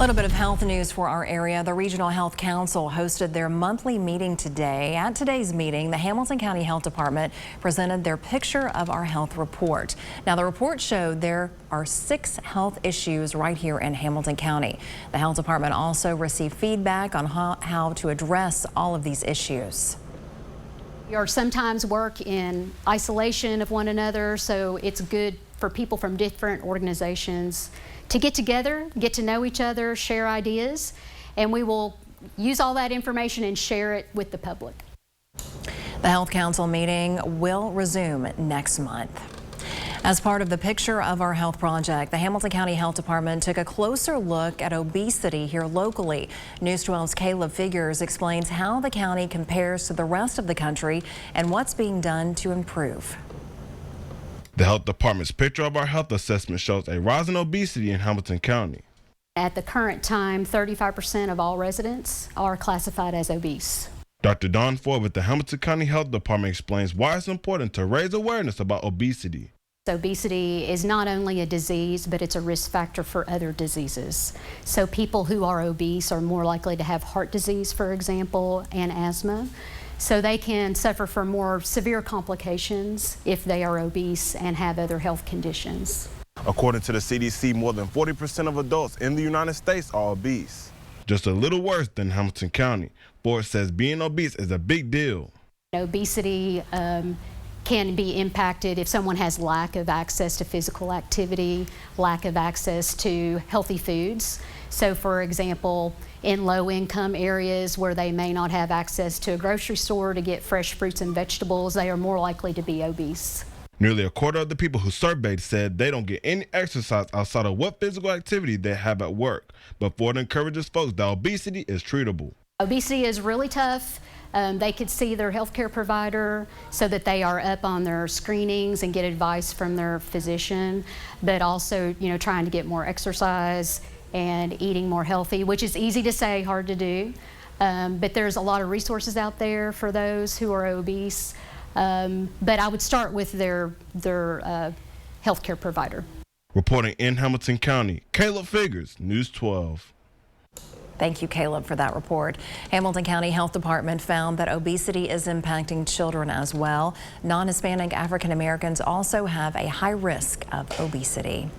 A little bit of health news for our area. The Regional Health Council hosted their monthly meeting today. At today's meeting, the Hamilton County Health Department presented their picture of our health report. Now, the report showed there are 6 health issues right here in Hamilton County. The health department also received feedback on how to address all of these issues. We sometimes work in isolation of one another, so it's good for people from different organizations to get together, get to know each other, share ideas, and we will use all that information and share it with the public. The Health Council meeting will resume next month. As part of the Picture of Our Health project, the Hamilton County Health Department took a closer look at obesity here locally. News 12's Caleb Figures explains how the county compares to the rest of the country and what's being done to improve. The Health Department's Picture of Our Health assessment shows a rise in obesity in Hamilton County. At the current time, 35% of all residents are classified as obese. Dr. Dawn Ford with the Hamilton County Health Department explains why it's important to raise awareness about obesity. Obesity is not only a disease, but it's a risk factor for other diseases. So people who are obese are more likely to have heart disease, for example, and asthma. So they can suffer from more severe complications if they are obese and have other health conditions. According to the CDC, more than 40% of adults in the United States are obese. Just a little worse than Hamilton County. Ford says being obese is a big deal. Obesity can be impacted if someone has lack of access to physical activity, lack of access to healthy foods. So for example, in low-income areas where they may not have access to a grocery store to get fresh fruits and vegetables, they are more likely to be obese. Nearly a quarter of the people who surveyed said they don't get any exercise outside of what physical activity they have at work. But Ford encourages folks that obesity is treatable. Obesity is really tough. They could see their healthcare provider so that they are up on their screenings and get advice from their physician, but also, trying to get more exercise and eating more healthy, which is easy to say, hard to do. But there's a lot of resources out there for those who are obese. But I would start with their healthcare provider. Reporting in Hamilton County, Caleb Figures, News 12. Thank you, Caleb, for that report. Hamilton County Health Department found that obesity is impacting children as well. Non-Hispanic African Americans also have a high risk of obesity.